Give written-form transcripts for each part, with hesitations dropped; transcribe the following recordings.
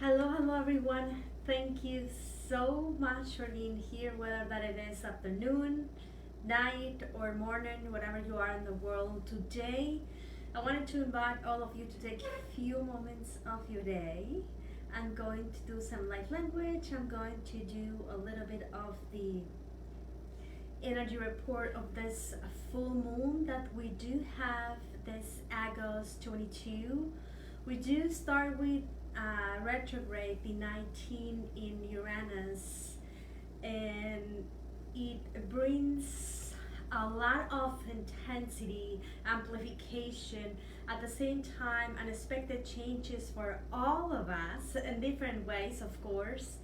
Hello everyone. Thank you so much for being here, whether that it is afternoon, night, or morning, whatever you are in the world. Today, I wanted to invite all of you to take a few moments of your day. I'm going to do some light language. I'm going to do a little bit of the energy report of this full moon that we do have this August 22. We do start with retrograde, the 19 in Uranus, and it brings a lot of intensity, amplification, at the same time unexpected changes for all of us in different ways, of course.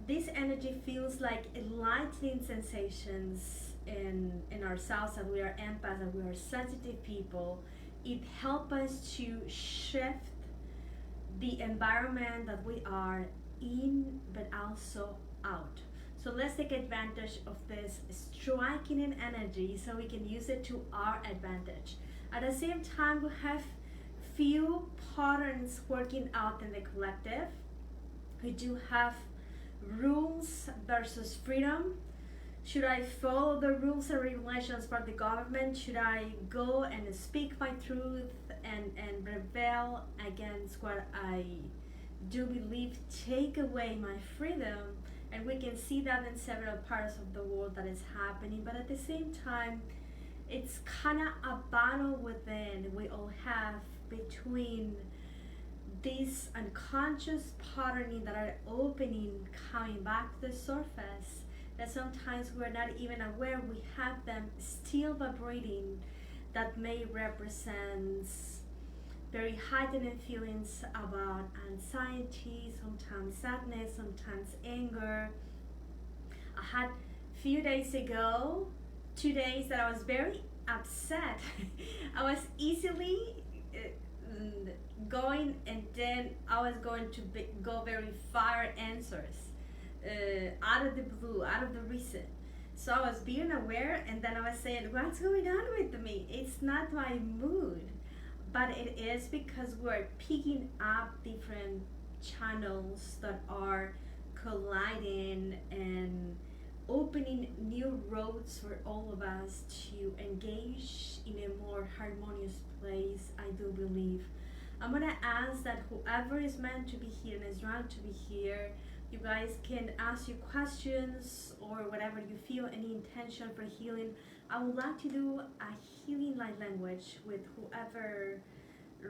This energy feels like enlightening sensations in ourselves, that we are empaths, that we are sensitive people. It helps us to shift the environment that we are in, but also out. So let's take advantage of this striking in energy so we can use it to our advantage. At the same time, we have few patterns working out in the collective. We do have rules versus freedom. Should I follow the rules and regulations for the government? Should I go and speak my truth and rebel against what I do believe, take away my freedom? And we can see that in several parts of the world that is happening, but at the same time, it's kind of a battle within we all have between these unconscious patterning that are opening, coming back to the surface, that sometimes we're not even aware we have them still vibrating, that may represent very heightened feelings about anxiety, sometimes sadness, sometimes anger. I had few days ago, 2 days that I was very upset. I was easily going, and then I was going to go very far answers out of the blue, out of the reason. So I was being aware, and then I was saying, what's going on with me? It's not my mood, but it is because we're picking up different channels that are colliding and opening new roads for all of us to engage in a more harmonious place, I do believe. I'm gonna ask that whoever is meant to be here and is drawn to be here, you guys can ask your questions or whatever you feel, any intention for healing. I would like to do a healing light language with whoever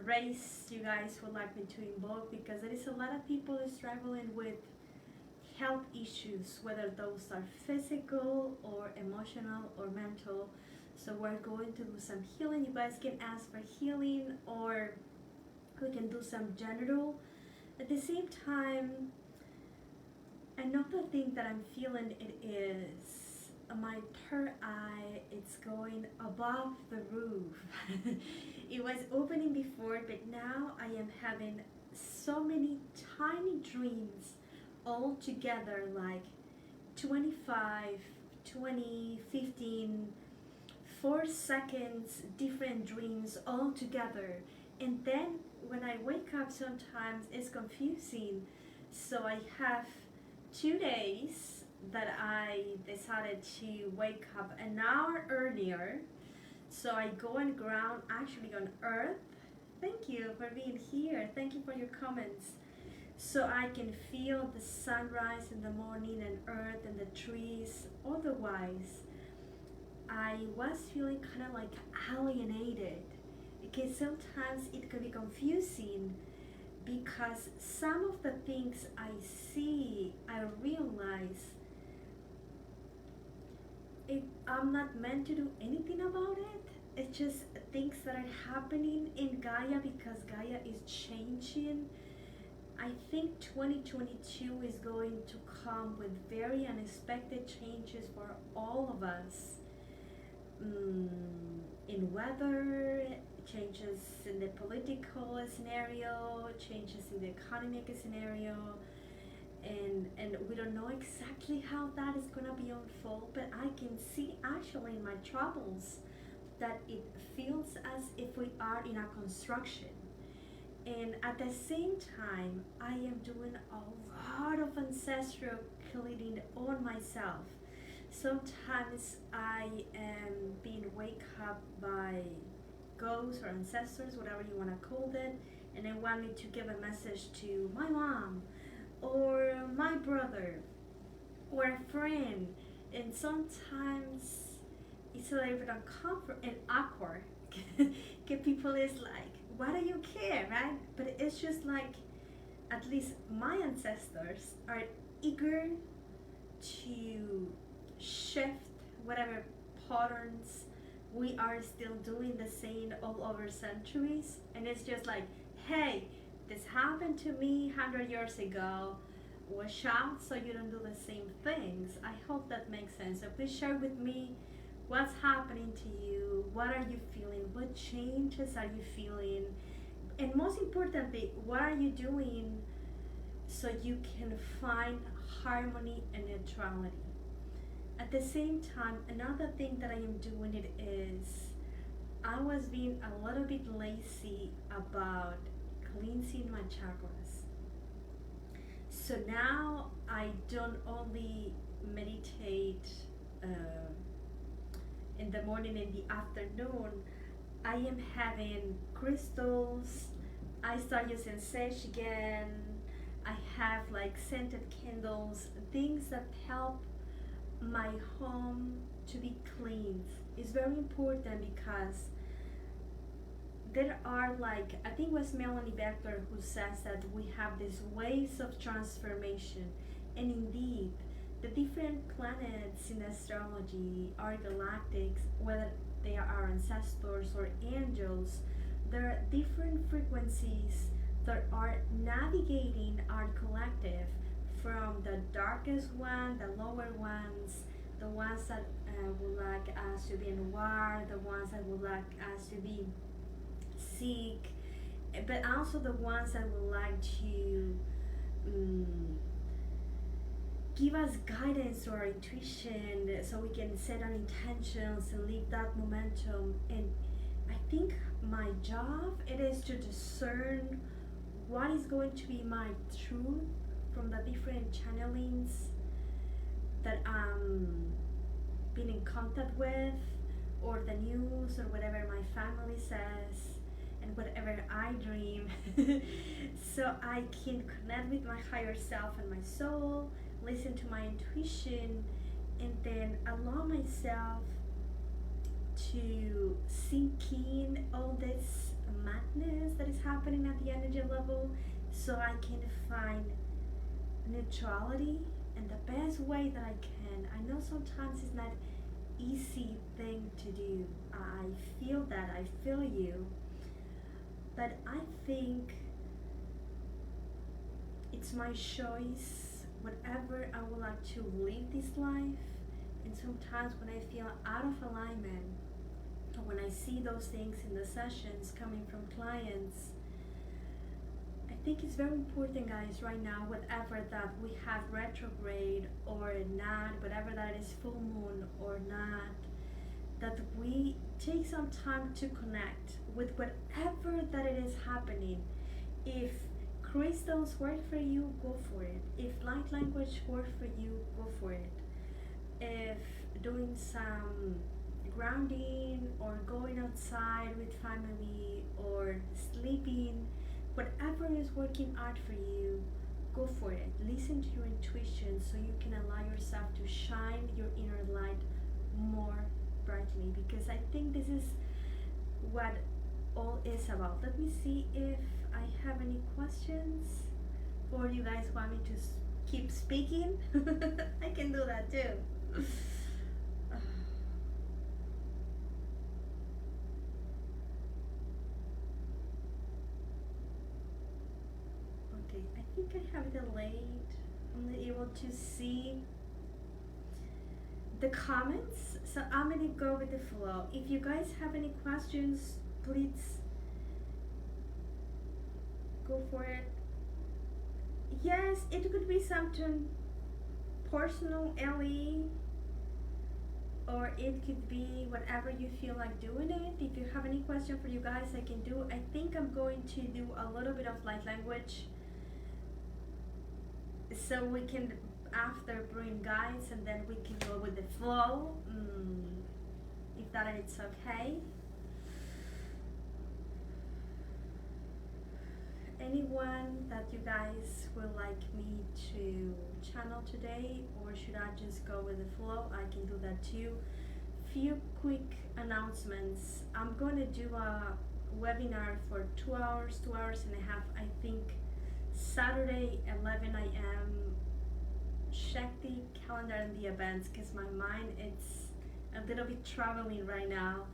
race you guys would like me to invoke, because there is a lot of people struggling with health issues, whether those are physical or emotional or mental. So we're going to do some healing. You guys can ask for healing, or we can do some general. At the same time, another thing that I'm feeling, it is my third eye, it's going above the roof. It was opening before, but now I am having so many tiny dreams all together, like 25, 20, 15, 4 seconds, different dreams all together. And then when I wake up, sometimes it's confusing. So I have 2 days that I decided to wake up an hour earlier. So I go on ground, actually on earth. Thank you for being here. Thank you for your comments. So I can feel the sunrise in the morning and earth and the trees. Otherwise, I was feeling kind of like alienated, because sometimes it could be confusing, because some of the things I see, I realize I'm not meant to do anything about it. It's just things that are happening in Gaia, because Gaia is changing. I think 2022 is going to come with very unexpected changes for all of us. In weather, changes in the political scenario, changes in the economic scenario, and we don't know exactly how that is going to be unfold, but I can see actually in my travels that it feels as if we are in a construction. And at the same time, I am doing a lot of ancestral cleaning on myself. Sometimes I am being wake up by ghosts or ancestors, whatever you want to call it, and they want me to give a message to my mom or my brother or a friend. And sometimes it's a little bit uncomfortable and awkward. Get people is like, why do you care, right? But it's just like, at least my ancestors are eager to shift whatever patterns we are still doing the same all over centuries. And it's just like, hey, this happened to me 100 years ago. Watch out so you don't do the same things. I hope that makes sense. So please share with me what's happening to you, what are you feeling, what changes are you feeling, and most importantly, what are you doing so you can find harmony and neutrality. At the same time, another thing that I am doing it is I was being a little bit lazy about cleansing my chakras. So now I don't only meditate in the morning and the afternoon. I am having crystals. I start using sage again. I have like scented candles, things that help my home to be cleaned. It's very important because there are like, I think it was Melanie Beckler who says that we have these waves of transformation. And indeed, the different planets in astrology, our galactics, whether they are our ancestors or angels, there are different frequencies that are navigating our collective, from the darkest one, the lower ones, the ones that would like us to be in war, the ones that would like us to be sick, but also the ones that would like to give us guidance to our intuition so we can set our intentions and leave that momentum. And I think my job it is to discern what is going to be my truth from the different channelings that I'm being in contact with, or the news, or whatever my family says, and whatever I dream. So I can connect with my higher self and my soul, listen to my intuition, and then allow myself to sink in all this madness that is happening at the energy level, so I can find neutrality and the best way that I can. I know sometimes it's not easy thing to do. I feel that, I feel you, but I think it's my choice whatever I would like to live this life. And sometimes when I feel out of alignment, when I see those things in the sessions coming from clients, I think it's very important, guys, right now, whatever that we have retrograde or not, whatever that is full moon or not, that we take some time to connect with whatever that it is happening. If crystals work for you, go for it. If light language works for you, go for it. If doing some grounding or going outside with family or sleeping, whatever is working out for you, go for it. Listen to your intuition so you can allow yourself to shine your inner light more brightly, because I think this is what all is about. Let me see if I have any questions, or you guys want me to keep speaking. I can do that too. Okay, I think I have delayed. I'm not able to see the comments, so I'm gonna go with the flow. If you guys have any questions, please go for it. Yes, it could be something personal, Ellie, or it could be whatever you feel like doing it. If you have any question for you guys, I can do. I think I'm going to do a little bit of light language, so we can after bring guides, and then we can go with the flow. If that is okay. Anyone that you guys would like me to channel today, or should I just go with the flow? I can do that too. Few quick announcements. I'm going to do a webinar for 2 hours, 2 hours and a half, I think, Saturday 11 a.m. Check the calendar and the events, because my mind it's a little bit traveling right now.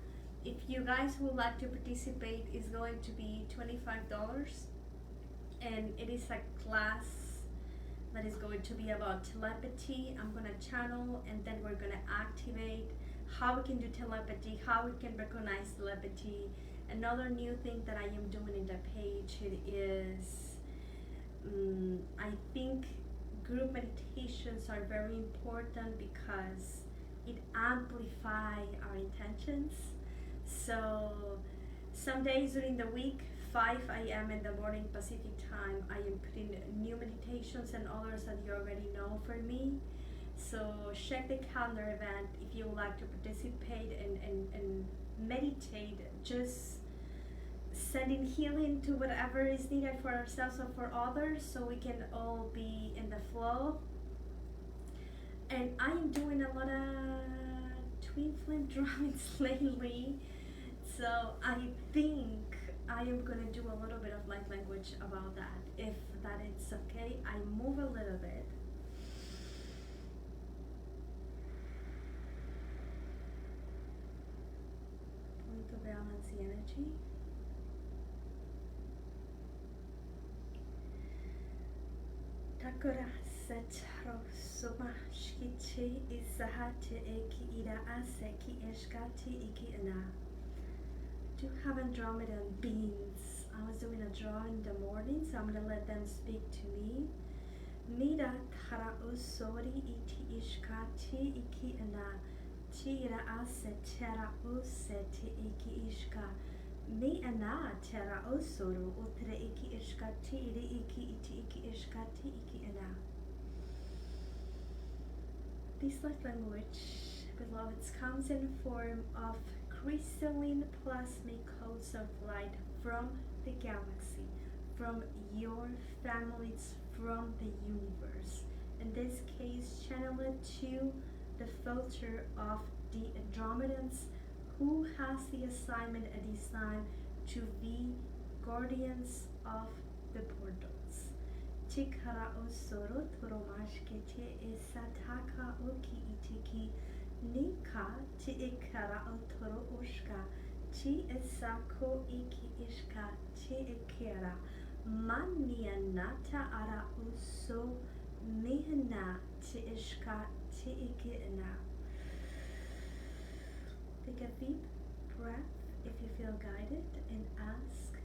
If you guys would like to participate, it's going to be $25, and it is a class that is going to be about telepathy. I'm going to channel, and then we're going to activate how we can do telepathy, how we can recognize telepathy. Another new thing that I am doing in the page, it is I think group meditations are very important because it amplifies our intentions. So some days during the week, 5 a.m. in the morning Pacific time, I am putting new meditations and others that you already know for me. So check the calendar event if you would like to participate and meditate, just sending healing to whatever is needed for ourselves or for others, so we can all be in the flow. And I am doing a lot of twin flame drawings lately, so I think I am going to do a little bit of light language about that, if that is okay. I move a little bit. To balance the energy. Takura setro suma shkichi isahate eki ira aseki eshkati iki ana. Do have Andromedan beings. I was doing a draw in the morning, so I'm gonna let them speak to me. Mira tara usori iti ishkati iki ana. Tira ase tera useti iki ishka. Mi ana tera usuru utre iki ishkati iri iki iti iki ishkati iki ana. This light language, beloveds, comes in form of crystalline plasmic codes of light from the galaxy, from your families, from the universe. In this case, channel it to the filter of the Andromedans, who has the assignment at this time to be guardians of the portals. Tikara osoro toromashkete isataka oki itiki nika ti ikara otoro ushka ti isako iki ishka ti ikera manianata ara uso mihna ti ishka ti ikina. Take a deep breath if you feel guided, and ask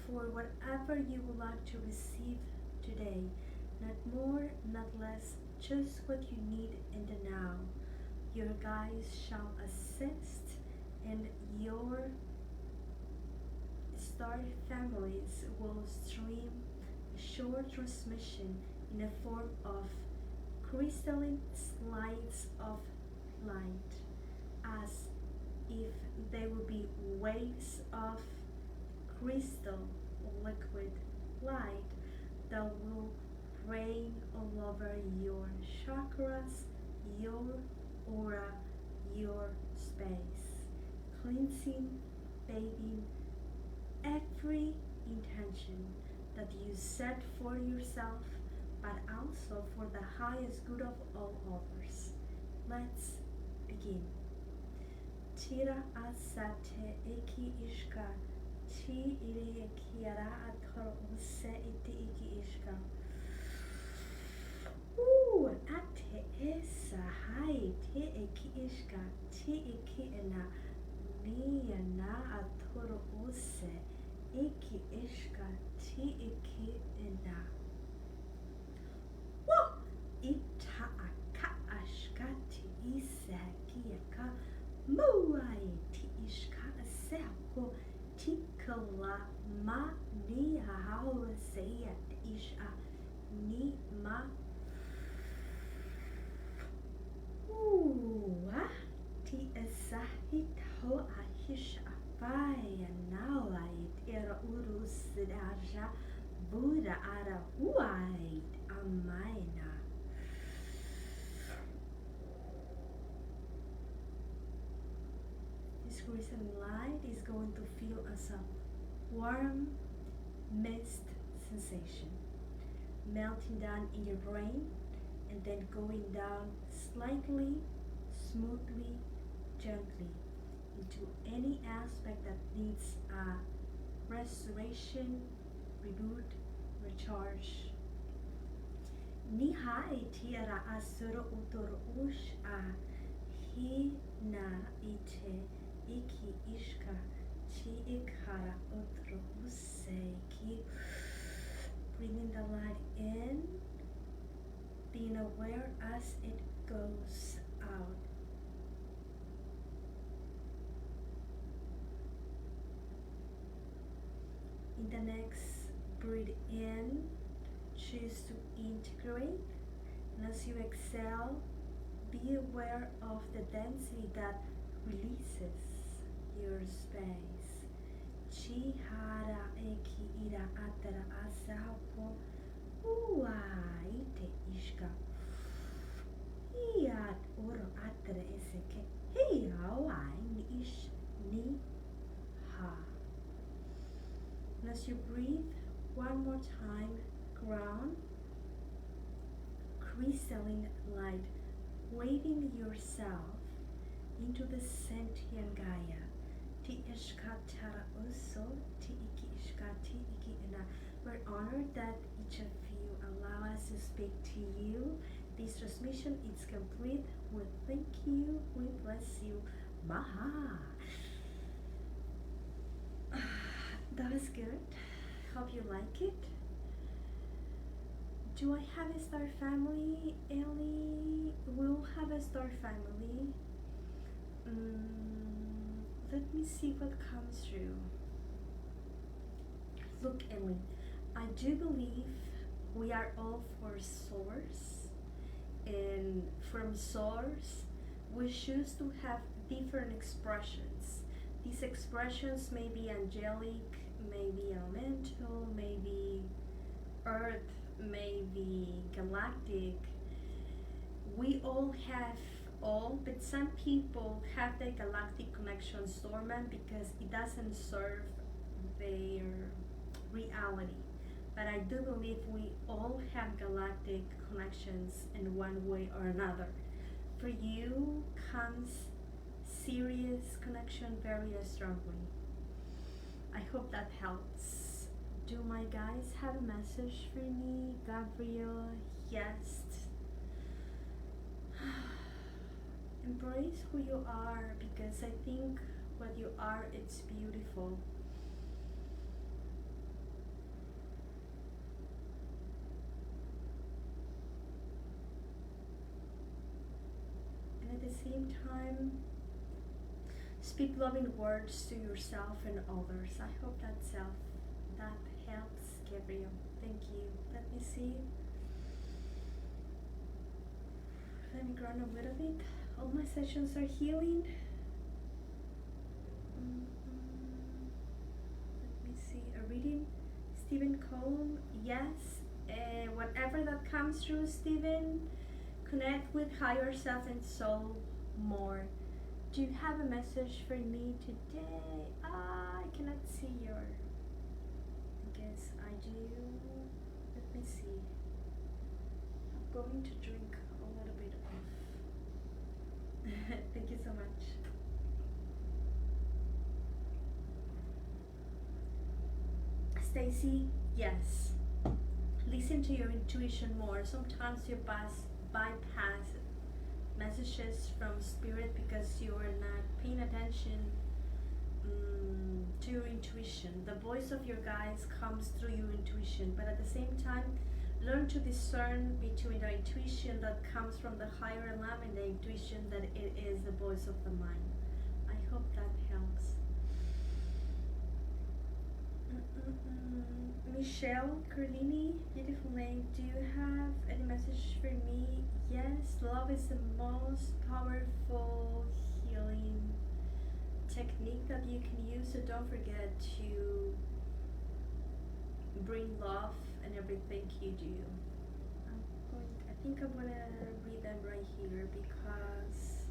for whatever you would like to receive today. Not more, not less, just what you need in the now. Your guides shall assist, and your star families will stream a short transmission in the form of crystalline slides of light, as if they would be waves of crystal liquid light that will rain all over your chakras, your aura, your space, cleansing, bathing every intention that you set for yourself, but also for the highest good of all others. Let's begin. Tira asate eki ishka, ti iri kiara atoro use iti iki ishka. Ate esa hai te eki ishka, ti iki ena, miya na atoro use, iki ishka, ti iki ena. Woo! Ita aka ashkati ise sayat isha ni ma Ooh, ti esahit ho ahisha faya nawait era urus daja Buddha ara huait amaina. This recent light is going to feel as a warm mist sensation melting down in your brain and then going down slightly, smoothly, gently into any aspect that needs a restoration, reboot, recharge. Nihai tiara asuro utoro ush a hi na ite iki ishka chi ikara utro usei ki. Bringing the light in, being aware as it goes out. In the next breathe in, choose to integrate, and as you exhale, be aware of the density that releases your space. Chi hara eki ira atara asako ua ite ishka. Iat oro atara eseke. Hei awai ni ish ni ha. And as you breathe one more time, ground, crystalline light, waving yourself into the sentient Gaia. Ti ishka tara uso, ti iki ishka, ti iki ina. We're honored that each of you allow us to speak to you. This transmission is complete. We thank you, we bless you. Maha. That was good. Hope you like it. Do I have a star family, Ellie? We'll have a star family. Let me see what comes through. Look, Ellie, I do believe we are all for source, and from source, we choose to have different expressions. These expressions may be angelic, maybe elemental, maybe earth, maybe galactic. We all have all, but some people have the galactic connection dormant because it doesn't serve their reality. But I do believe we all have galactic connections in one way or another. For you comes serious connection very strongly. I hope that helps. Do my guys have a message for me? Gabriel, yes. Embrace who you are, because I think what you are, it's beautiful. And at the same time, speak loving words to yourself and others. I hope that helps, Gabriel. Thank you. Let me see. Let me ground a little bit. All my sessions are healing. Let me see. A reading. Stephen Cohn. Yes. Whatever that comes through, Stephen, connect with higher self and soul more. Do you have a message for me today? I cannot see your. I guess I do. Let me see. I'm going to drink a little bit of. Thank you so much. Stacy, yes. Listen to your intuition more. Sometimes you bypass messages from spirit because you are not paying attention to your intuition. The voice of your guides comes through your intuition, but at the same time, learn to discern between the intuition that comes from the higher realm and the intuition that it is the voice of the mind. I hope that helps. Michelle Carlini, beautiful name. Do you have any message for me? Yes, love is the most powerful healing technique that you can use, so don't forget to bring love in everything you do. I think I'm gonna read them right here because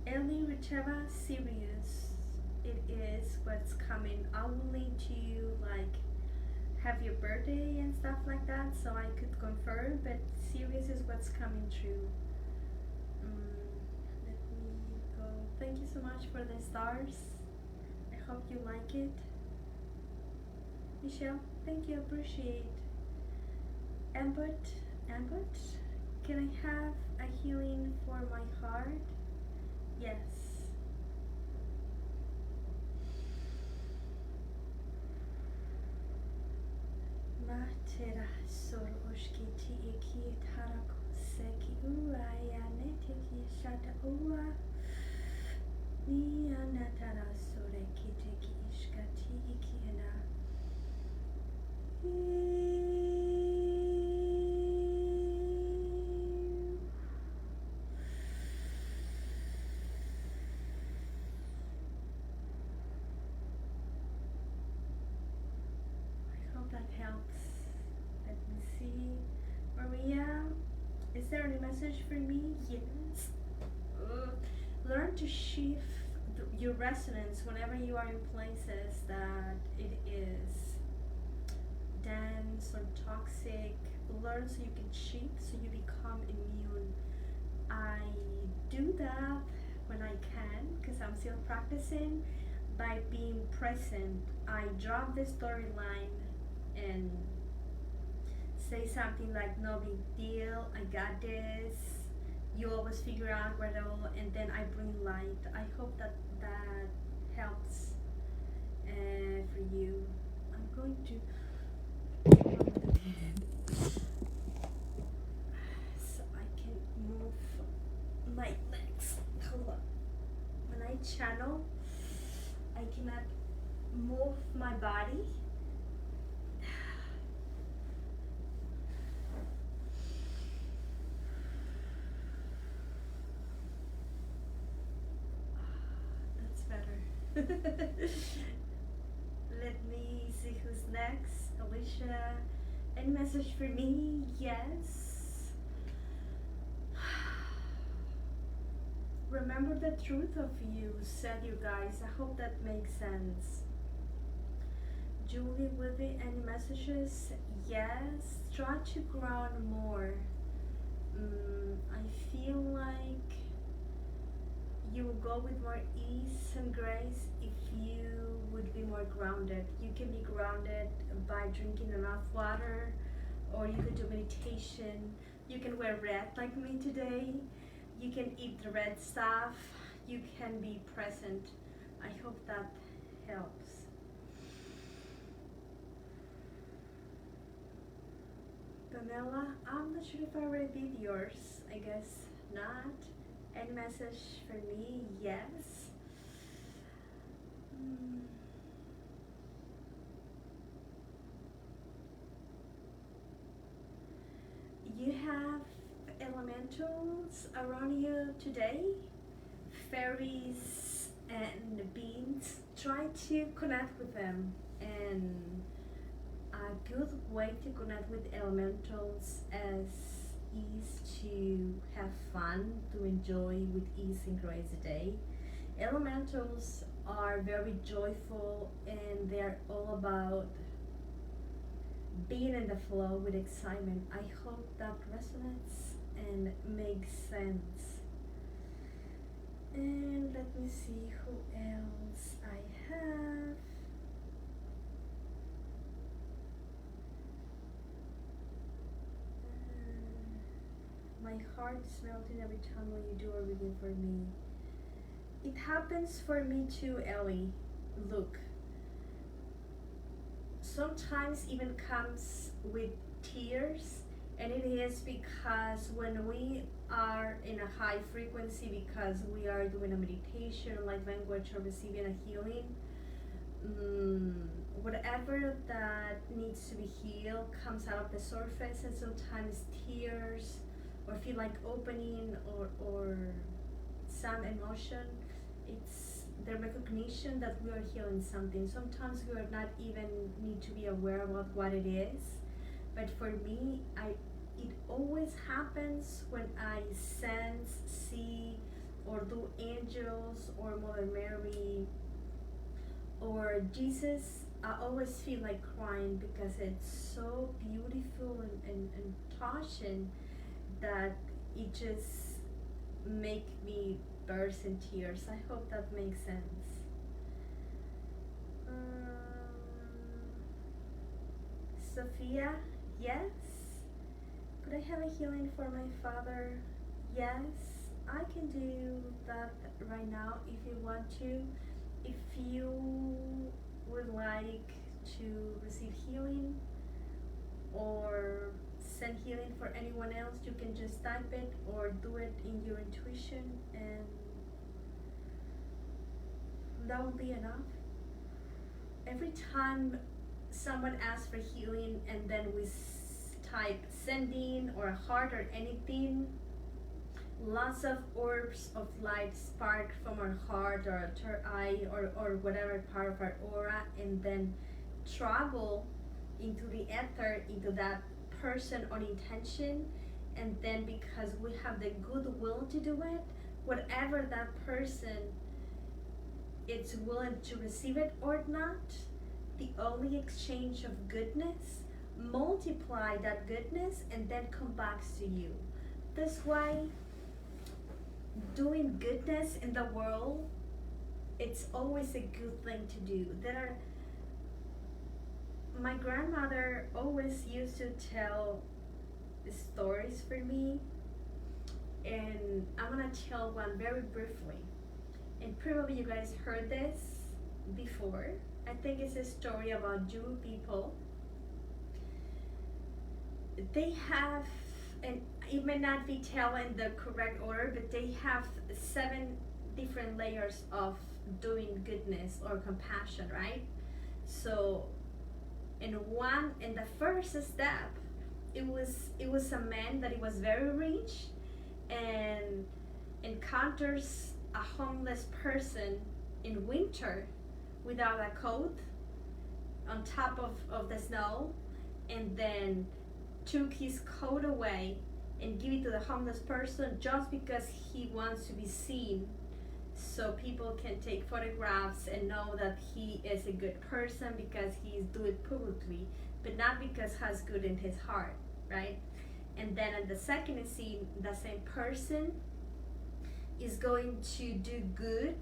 Ellie Richeva Sirius, it is what's coming. I will need to have your birthday and stuff like that so I could confirm, but Sirius is what's coming true. Let me go. Thank you so much for the stars. I hope you like it. Michelle, thank you, appreciate. Ambut, can I have a healing for my heart? Yes. Matera soroshkiti iki tarako seki ua yaneteki shata ua ni anatara sorekiteki ishkati ikiena. That helps. Let me see. Maria, is there any message for me? Yes. Learn to shift your resonance whenever you are in places that it is dense or toxic. Learn so you can shift, so you become immune. I do that when I can because I'm still practicing by being present. I drop the storyline and say something like, no big deal, I got this, you always figure out where it all, and then I bring light. I hope that helps for you. I'm going to so I can move my legs. Hold on. When I channel, I cannot move my body. Let me see who's next. Alicia, any message for me? Yes. Remember the truth of you, said you guys. I hope that makes sense. Julie Wibby, any messages? Yes. Try to ground more. I feel like you will go with more ease and grace if you would be more grounded. You can be grounded by drinking enough water, or you can do meditation. You can wear red like me today. You can eat the red stuff. You can be present. I hope that helps. Pamela, I'm not sure if I already did yours. I guess not. Any message for me? Yes. You have elementals around you today, fairies and beings. Try to connect with them, and a good way to connect with elementals is to have fun, to enjoy with ease and grace a day. Elementals are very joyful and they're all about being in the flow with excitement. I hope that resonates and makes sense. And let me see who else I have. My heart is melting every time when you do a reading for me. It happens for me too, Ellie. Look, sometimes even comes with tears, and it is because when we are in a high frequency, because we are doing a meditation, light language, or receiving a healing, whatever that needs to be healed comes out of the surface, and sometimes tears or feel like opening or some emotion. It's the recognition that we are healing something. Sometimes we are not even need to be aware about what it is, but for me, it always happens when I sense, see, or do angels or Mother Mary or Jesus. I always feel like crying because it's so beautiful and touching that it just make me burst in tears. I hope that makes sense. Sophia, yes. Could I have a healing for my father? Yes, I can do that right now if you want to. If you would like to receive healing or send healing for anyone else, you can just type it or do it in your intuition, and that will be enough. Every time someone asks for healing and then we type sending or a heart or anything, lots of orbs of light spark from our heart or our third eye or whatever part of our aura, and then travel into the ether, into that person on intention. And then because we have the goodwill to do it, whatever that person is willing to receive it or not, the only exchange of goodness, multiply that goodness and then come back to you. That's why doing goodness in the world, it's always a good thing to do. My grandmother always used to tell stories for me, and I'm gonna tell one very briefly. And probably you guys heard this before. I think it's a story about Jew people. They have, and it may not be told in the correct order, but they have 7 different layers of doing goodness or compassion, right? So in the first step, it was a man that he was very rich and encounters a homeless person in winter without a coat on top of the snow, and then took his coat away and give it to the homeless person just because he wants to be seen, so people can take photographs and know that he is a good person because he's doing it publicly, but not because has good in his heart, right? And then in the second scene, the same person is going to do good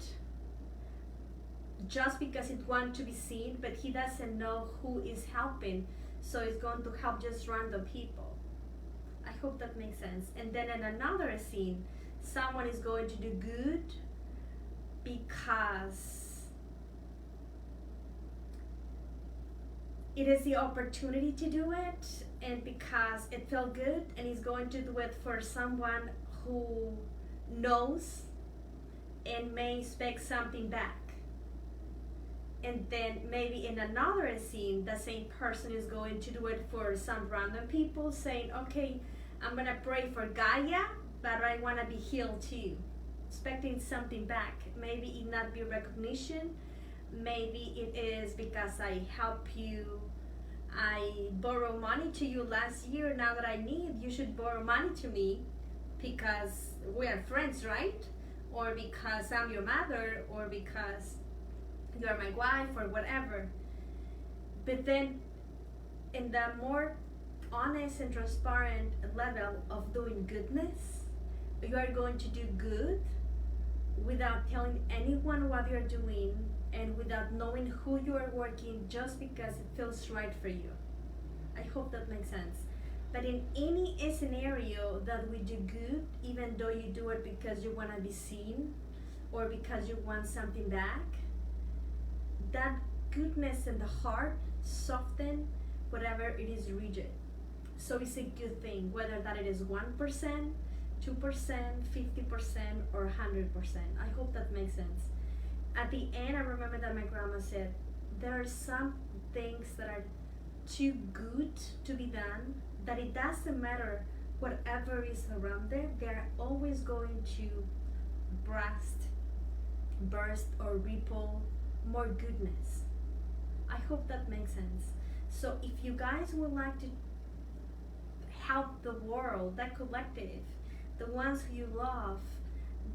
just because it wants to be seen, but he doesn't know who is helping, so it's going to help just random people. I hope that makes sense. And then in another scene, someone is going to do good because it is the opportunity to do it, and because it felt good, and he's going to do it for someone who knows and may expect something back. And then maybe in another scene, the same person is going to do it for some random people, saying, okay, I'm gonna pray for Gaia, but I wanna be healed too, expecting something back. Maybe it not be recognition, maybe it is because I help you, I borrow money to you last year, now that I need, you should borrow money to me because we are friends, right? Or because I'm your mother, or because you are my wife, or whatever. But then in the more honest and transparent level of doing goodness, you are going to do good without telling anyone what you're doing and without knowing who you are working, just because it feels right for you. I hope that makes sense. But in any scenario that we do good, even though you do it because you want to be seen or because you want something back, that goodness in the heart soften whatever it is rigid. So it's a good thing, whether that it is 1%, 2%, 50%, or 100%. I hope that makes sense. At the end, I remember that my grandma said, there are some things that are too good to be done, that it doesn't matter whatever is around there, they're always going to burst or ripple more goodness. I hope that makes sense. So if you guys would like to help the world, that collective, the ones who you love,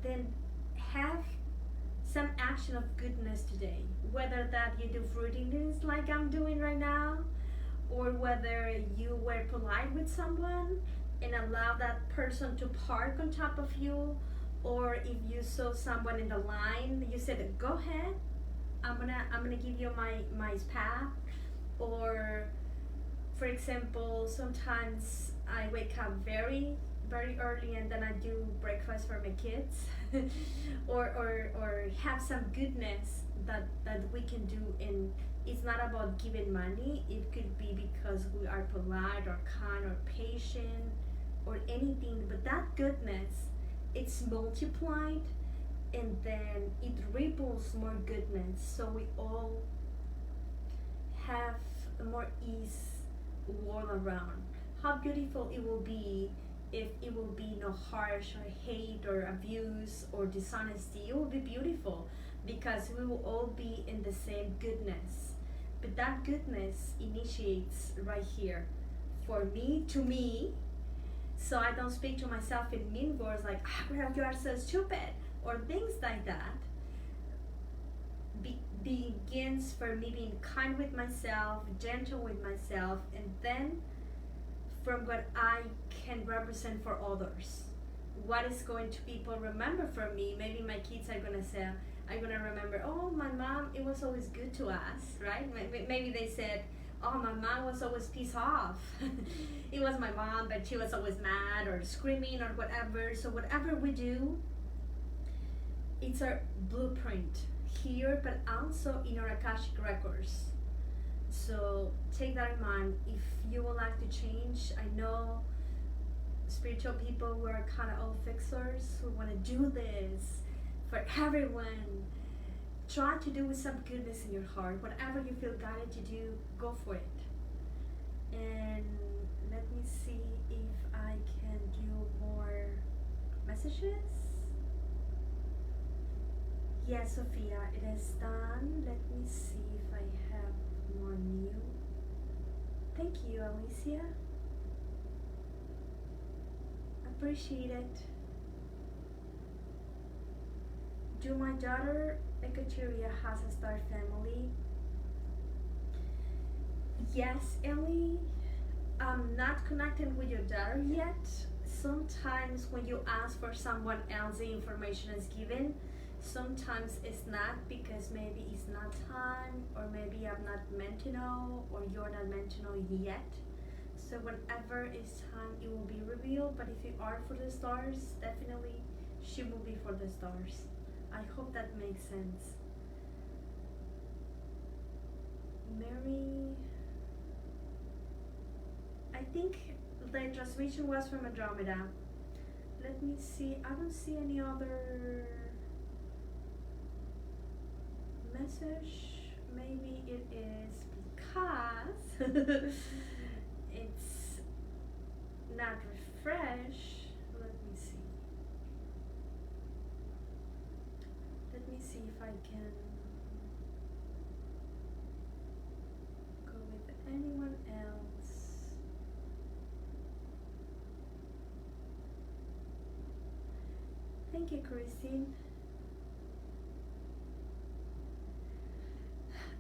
then have some action of goodness today. Whether that you do fruitiness like I'm doing right now, or whether you were polite with someone and allow that person to park on top of you, or if you saw someone in the line, you said, "Go ahead, I'm gonna give you my path." Or, for example, sometimes I wake up very early and then I do breakfast for my kids, or have some goodness that we can do. And it's not about giving money. It could be because we are polite or kind or patient or anything. But that goodness, it's multiplied, and then it ripples more goodness. So we all have a more ease all around. How beautiful it will be if it will be no harsh or hate or abuse or dishonesty. It will be beautiful because we will all be in the same goodness. But that goodness initiates right here, for me, to me. So I don't speak to myself in mean words like, "Ah, you are so stupid," or things like that. Begins for me being kind with myself, gentle with myself, and then from what I can represent for others. What is going to people remember from me? Maybe my kids are gonna say, I'm gonna remember, "Oh, my mom, it was always good to us," right? Maybe they said, "Oh, my mom was always pissed off." It was my mom, but she was always mad or screaming or whatever. So whatever we do, it's our blueprint here, but also in our Akashic records. So take that in mind. If you would like to change, I know spiritual people who are kind of all fixers who want to do this for everyone. Try to do with some goodness in your heart. Whatever you feel guided to do, go for it. And let me see if I can do more messages. Yes, Sophia, it is done. Let me see if I have more new. Thank you, Alicia. Appreciate it. Do my daughter Ekateria has a star family? Yes, Ellie. I'm not connected with your daughter yet. Sometimes when you ask for someone else, the information is given. Sometimes it's not, because maybe it's not time, or maybe I'm not meant to know, or you're not meant to know yet. So whenever it's time, it will be revealed. But if you are for the stars, definitely she will be for the stars. I hope that makes sense. Mary, I think the transmission was from Andromeda. Let me see. I don't see any other message. Maybe it is because it's not refreshed. Let me see. Let me see if I can go with anyone else. Thank you, Christine.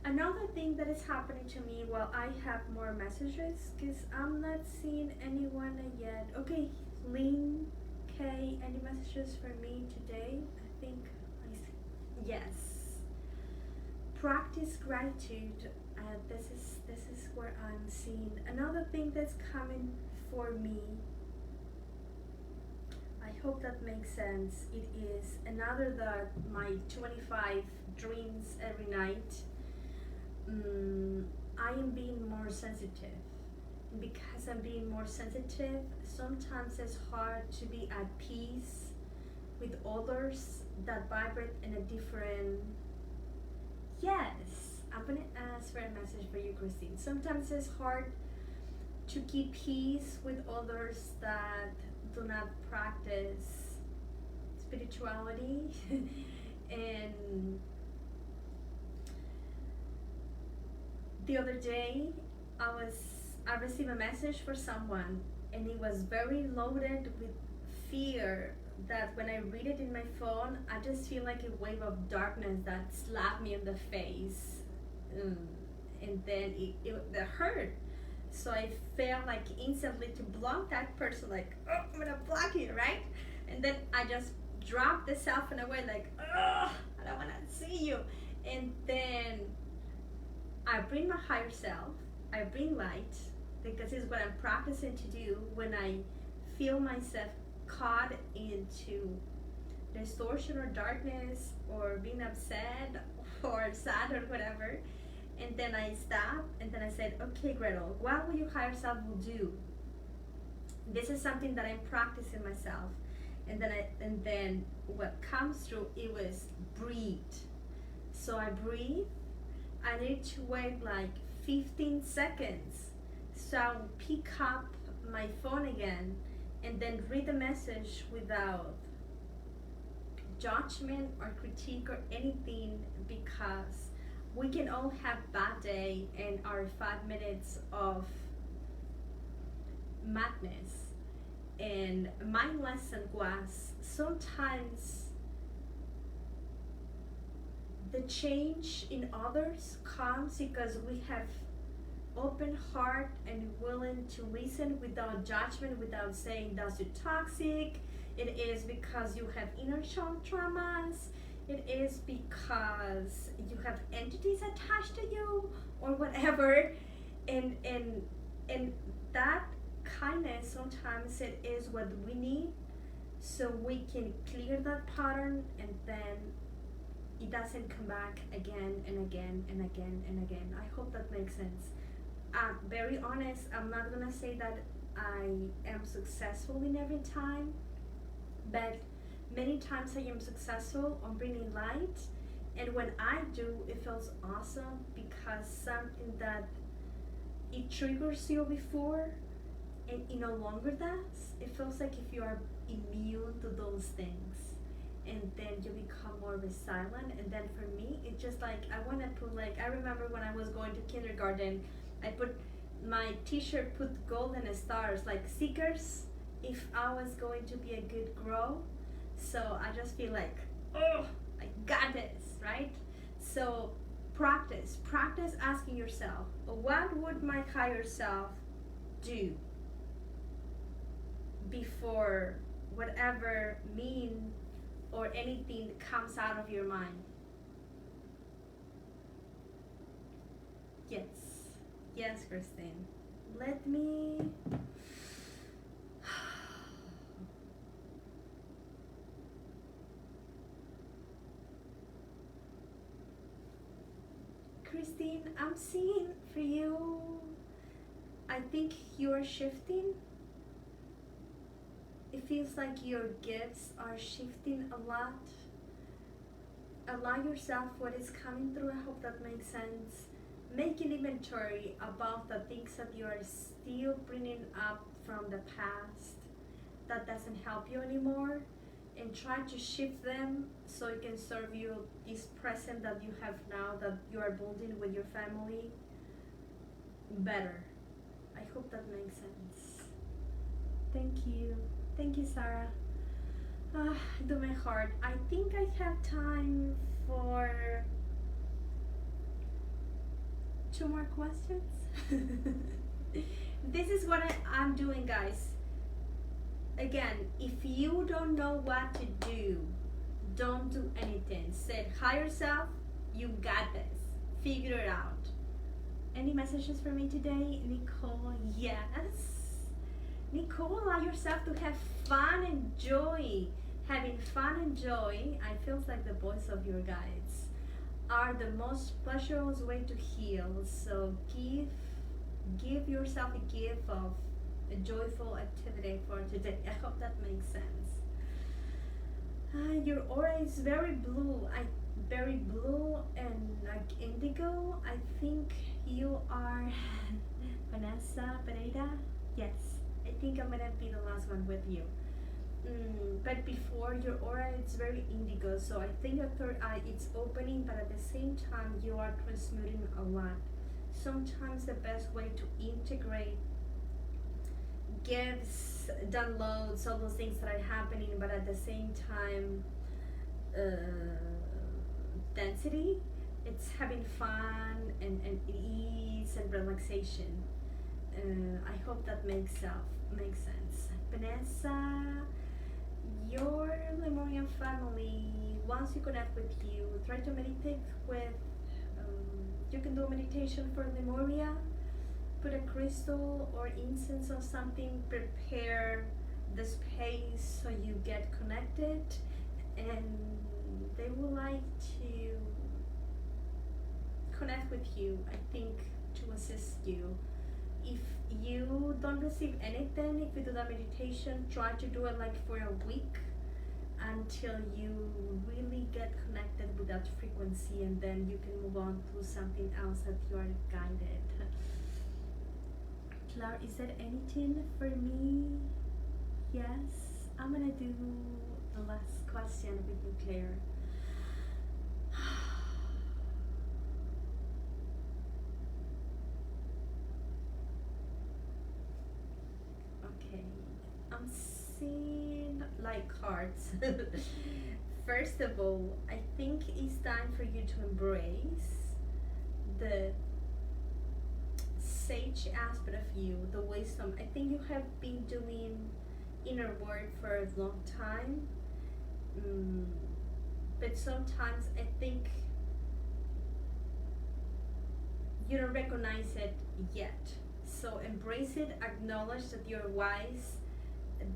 Another thing that is happening to me while I have more messages, because I'm not seeing anyone yet. Okay, Lynn, K, any messages for me today? I think yes. Practice gratitude. This is where I'm seeing another thing that's coming for me. I hope that makes sense. It is another that my 25 dreams every night. I am being more sensitive. And because I'm being more sensitive, sometimes it's hard to be at peace with others that vibrate in a different. Yes, I'm gonna ask for a message for you, Christine. Sometimes it's hard to keep peace with others that do not practice spirituality. And the other day, I received a message for someone, and it was very loaded with fear. That when I read it in my phone, I just feel like a wave of darkness that slapped me in the face, um, and then it hurt. So I felt like instantly to block that person, like, oh, I'm gonna block you, right? And then I just dropped the cell phone away, like, oh, I don't wanna see you. And then I bring my higher self, I bring light, because it's what I'm practicing to do when I feel myself caught into distortion or darkness or being upset or sad or whatever. And then I stopped and then I said, okay, Gretel, what will your higher self will do? This is something that I'm practicing myself. And then what comes through, it was breathe. So I breathe. I need to wait like 15 seconds. So I'll pick up my phone again and then read the message without judgment or critique or anything, because we can all have bad day and our 5 minutes of madness. And my lesson was sometimes the change in others comes because we have open heart and willing to listen without judgment, without saying that's too toxic. It is because you have inner child traumas. It is because you have entities attached to you or whatever. And that kindness, sometimes it is what we need, so we can clear that pattern, and then it doesn't come back again and again and again and again. I hope that makes sense. Very honest, I'm not gonna say that I am successful in every time, but many times I am successful on bringing light, and when I do, it feels awesome, because something that it triggers you before and it no longer does. It feels like if you are immune to those things, and then you become more resilient. And then for me, it's just like I want to put, like, I remember when I was going to kindergarten, I put my t-shirt, put golden stars, like stickers, if I was going to be a good girl. So I just feel like, oh, I got this, right? So practice asking yourself, what would my higher self do before whatever mean or anything that comes out of your mind? Yes, Christine. Let me Christine, I'm seeing for you, I think you're shifting. It feels like your gifts are shifting a lot. Allow yourself what is coming through. I hope that makes sense. Make an inventory about the things that you are still bringing up from the past that doesn't help you anymore, and try to shift them so it can serve you this present that you have now, that you are building with your family, better. I hope that makes sense. Thank you, Sarah. Do my heart. I think I have time for 2 more questions. This is what I'm doing, guys. Again, if you don't know what to do, don't do anything. Say, higher self, you got this. Figure it out. Any messages for me today? Nicole, yes. Nicole, allow yourself to have fun and joy. Having fun and joy, I feel like the voice of your guides, are the most pleasurable way to heal. So give yourself a gift of a joyful activity for today. I hope that makes sense. Your aura is very blue. very blue and like indigo. I think you are Vanessa Pereira. Yes, I think I'm gonna be the last one with you. But before, your aura it's very indigo, so I think your third eye it's opening, but at the same time you are transmuting a lot. Sometimes the best way to integrate gifts, downloads, all those things that are happening, but at the same time, density, it's having fun and ease and relaxation. I hope that makes sense. Vanessa, your Lemurian family, once you connect with you, try to meditate with, you can do a meditation for Lemuria, put a crystal or incense or something, prepare the space so you get connected, and they would like to connect with you, I think, to assist you. If you don't receive anything, if you do that meditation, try to do it like for a week until you really get connected with that frequency, and then you can move on to something else that you are guided. Claire, is there anything for me? Yes, I'm gonna do the last question with you, Claire. Okay, I'm seeing like cards. First of all, I think it's time for you to embrace the sage aspect of you, the wisdom. I think you have been doing inner work for a long time, but sometimes I think you don't recognize it yet. So embrace it, acknowledge that you're wise,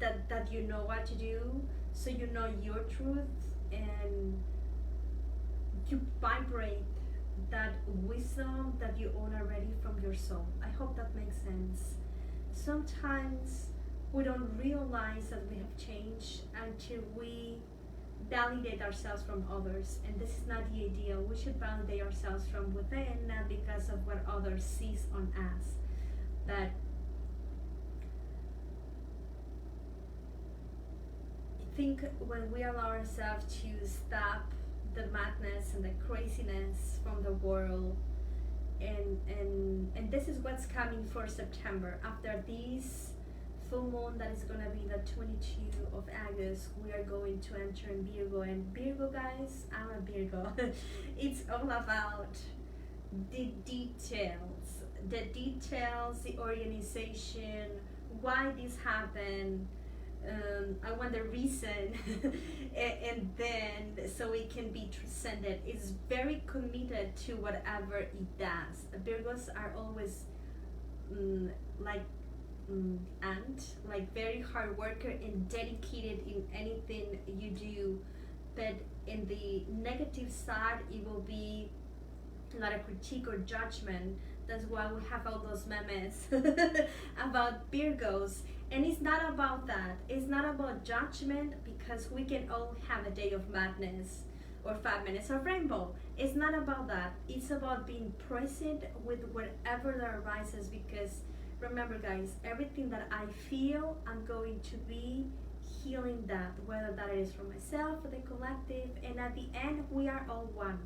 that you know what to do, so you know your truth, and you vibrate that wisdom that you own already from your soul. I hope that makes sense. Sometimes we don't realize that we have changed until we validate ourselves from others, and this is not the ideal. We should validate ourselves from within, not because of what others sees on us. But I think when we allow ourselves to stop the madness and the craziness from the world, and this is what's coming for September. After this full moon that is gonna be the 22 of August, we are going to enter in Virgo. And Virgo, guys, I'm a Virgo. It's all about the details, the organization, why this happened. I want the reason, and then so it can be transcended. It's very committed to whatever it does. Virgos are always like like very hard worker and dedicated in anything you do. But in the negative side, it will be not a critique or judgment. That's why we have all those memes about Virgos. And it's not about that. It's not about judgment, because we can all have a day of madness or 5 minutes of rainbow. It's not about that. It's about being present with whatever that arises, because remember, guys, everything that I feel, I'm going to be healing that, whether that is for myself or the collective. And at the end, we are all one.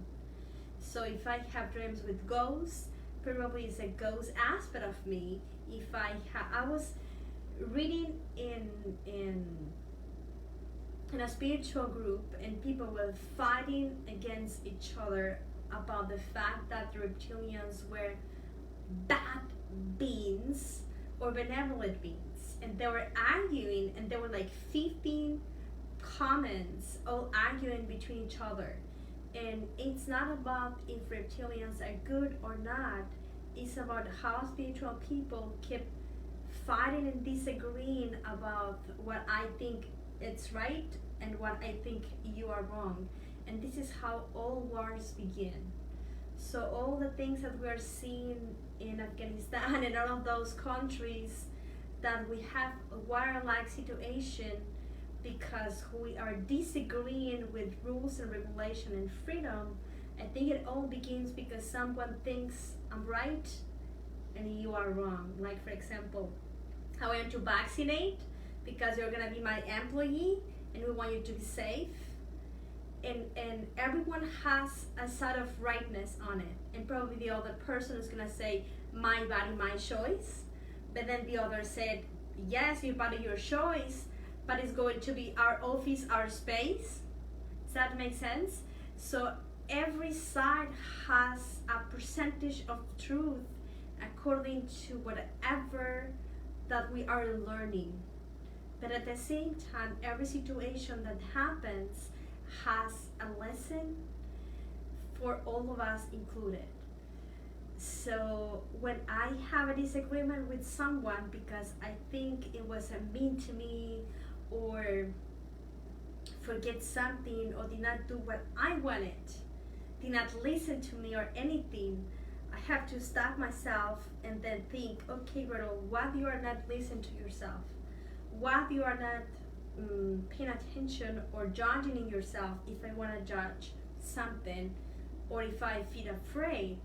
So if I have dreams with ghosts, probably it's a ghost aspect of me. If I was reading in a spiritual group, and people were fighting against each other about the fact that the reptilians were bad beings or benevolent beings, and they were arguing, and there were like 15 comments all arguing between each other. And it's not about if reptilians are good or not, it's about how spiritual people keep fighting and disagreeing about what I think it's right and what I think you are wrong. And this is how all wars begin. So all the things that we are seeing in Afghanistan and all of those countries that we have a war-like situation, because we are disagreeing with rules and regulation and freedom, I think it all begins because someone thinks I'm right and you are wrong. Like, for example, I want to vaccinate because you're gonna be my employee and we want you to be safe. And everyone has a sort of rightness on it. And probably the other person is gonna say, my body, my choice. But then the other said, yes, your body, your choice, but it's going to be our office, our space. Does that make sense? So every side has a percentage of truth according to whatever that we are learning. But at the same time, every situation that happens has a lesson for all of us included. So when I have a disagreement with someone because I think it was mean to me, or forget something, or did not do what I wanted, did not listen to me or anything, I have to stop myself and then think, okay, Gretel, what you are not listening to yourself? What you are not paying attention or judging in yourself if I want to judge something, or if I feel afraid?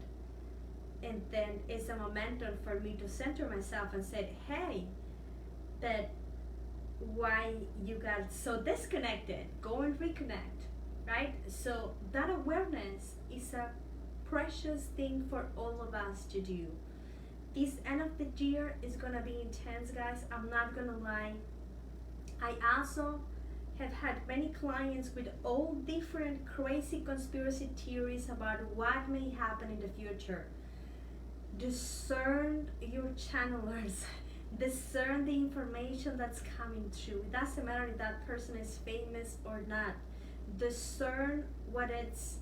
And then it's a momentum for me to center myself and say, hey, that why you got so disconnected, go and reconnect, right? So that awareness is a precious thing for all of us to do. This end of the year is gonna be intense, guys. I'm not gonna lie. I also have had many clients with all different crazy conspiracy theories about what may happen in the future. Discern your channelers. Discern the information that's coming through. It doesn't matter if that person is famous or not. Discern what it's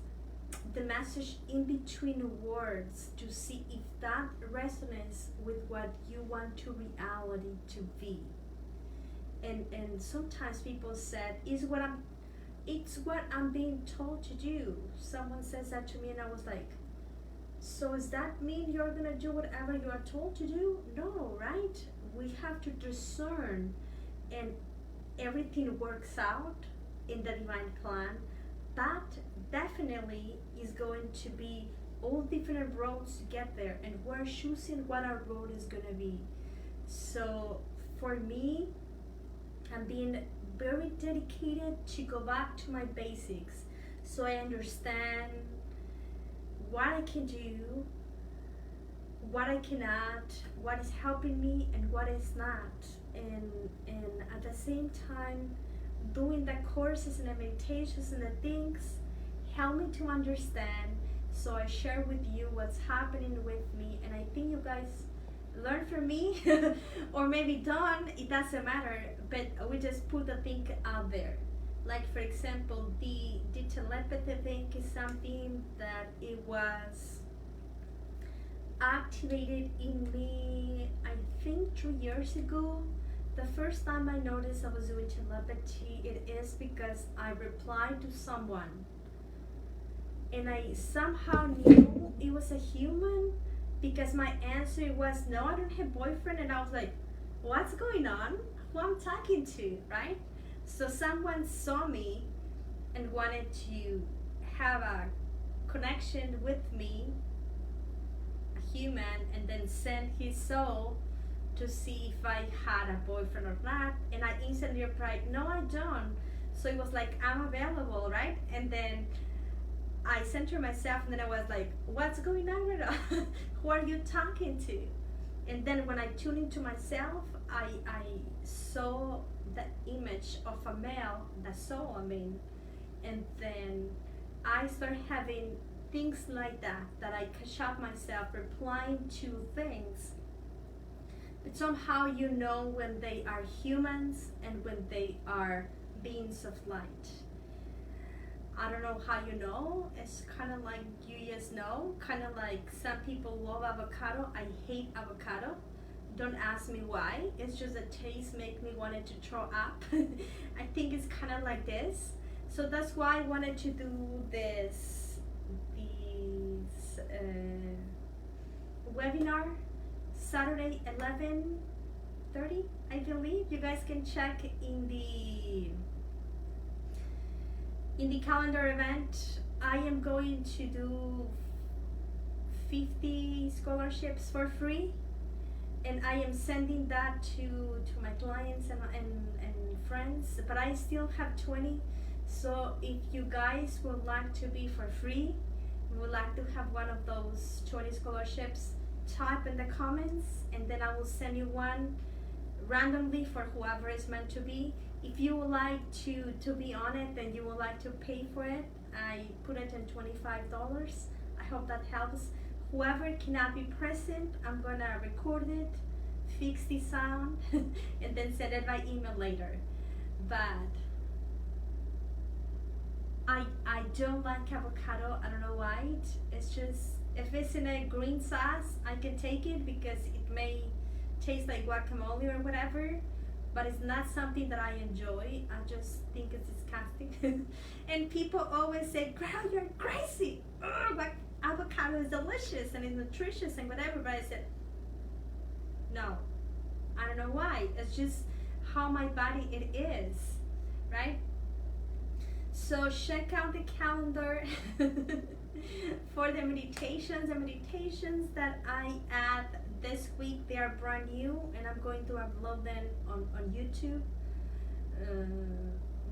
the message in between words to see if that resonates with what you want to reality to be. And sometimes people said, it's what I'm being told to do. Someone says that to me and I was like, so does that mean you're gonna do whatever you are told to do? No, right? We have to discern, and everything works out in the divine plan. That definitely is going to be all different roads to get there, and we're choosing what our road is gonna be. So for me, I'm being very dedicated to go back to my basics, so I understand what I can do, what I cannot, what is helping me and what is not. And at the same time, doing the courses and the meditations and the things help me to understand. So I share with you what's happening with me, and I think you guys learn from me or maybe don't, it doesn't matter, but we just put the thing out there. Like, for example, the telepathy thing is something that it was activated in me, I think 3 years ago. The first time I noticed I was doing telepathy, it is because I replied to someone and I somehow knew it was a human, because my answer was, no, I don't have boyfriend. And I was like, what's going on? Who I'm talking to, right? So someone saw me and wanted to have a connection with me, a human, and then send his soul to see if I had a boyfriend or not. And I instantly replied, no, I don't. So it was like, I'm available, right? And then I centered myself, and then I was like, what's going on right now? Who are you talking to? And then when I tuned into myself, I saw the image of a male, the soul, and then I started having things like that I catch up myself replying to things. But somehow you know when they are humans and when they are beings of light. I don't know how you know. It's kind of like you just know. Kind of like some people love avocado. I hate avocado. Don't ask me why. It's just the taste make me wanted to throw up. I think it's kind of like this. So that's why I wanted to do this webinar Saturday 11 11:30, I believe. You guys can check in the calendar event. I am going to do 50 scholarships for free, and I am sending that to my clients and friends, but I still have 20. So if you guys would like to be for free, would like to have one of those 20 scholarships, type in the comments, and then I will send you one randomly for whoever is meant to be. If you would like to be on it and you would like to pay for it, I put it in $25. I hope that helps. Whoever cannot be present, I'm gonna record it, fix the sound, and then send it by email later. But I don't like avocado. I don't know why. It's just, if it's in a green sauce, I can take it because it may taste like guacamole or whatever, but it's not something that I enjoy. I just think it's disgusting. And people always say, "Girl, you're crazy. Ugh, like avocado is delicious and it's nutritious and whatever," but I said, no, I don't know why. It's just how my body it is, right? So check out the calendar for the meditations. The meditations that I add this week, they are brand new, and I'm going to upload them on YouTube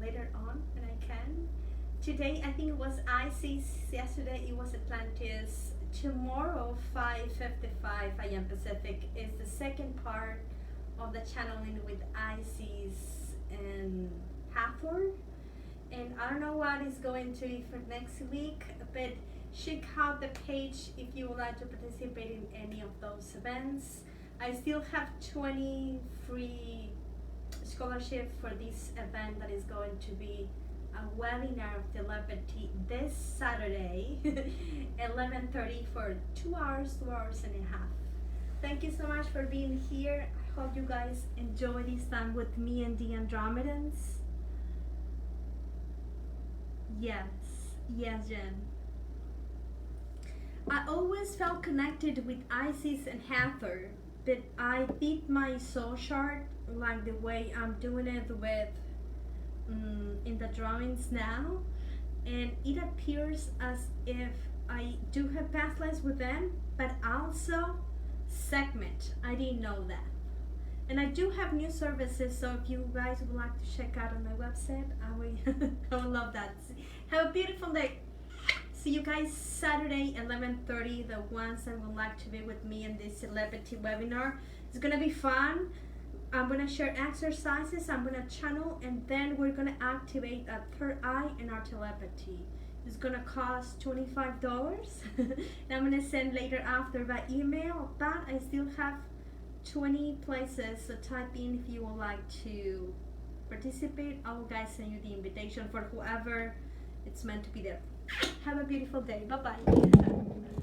later on when I can. Today I think it was Isis, yesterday it was Atlantis, tomorrow 5:55 a.m. Pacific is the second part of the channeling with Isis and Hathor. And I don't know what is going to be for next week, but check out the page if you would like to participate in any of those events. I still have 20 free scholarships for this event that is going to be a webinar of telepathy this Saturday, 11:30 for 2 hours and a half. Thank you so much for being here. I hope you guys enjoy this time with me and the Andromedans. Yes, Jen. I always felt connected with Isis and Hathor, but I did my soul chart like the way I'm doing it with in the drawings now, and it appears as if I do have past lives with them, but also segment. I didn't know that. And I do have new services, so if you guys would like to check out on my website, I would love that. Have a beautiful day. See you guys Saturday, 11:30. The ones that would like to be with me in this telepathy webinar. It's gonna be fun. I'm gonna share exercises, I'm gonna channel, and then we're gonna activate a third eye in our telepathy. It's gonna cost $25. And I'm gonna send later after by email, but I still have 20 places, so type in if you would like to participate. I will guys send you the invitation for whoever it's meant to be there. Have a beautiful day. Bye bye.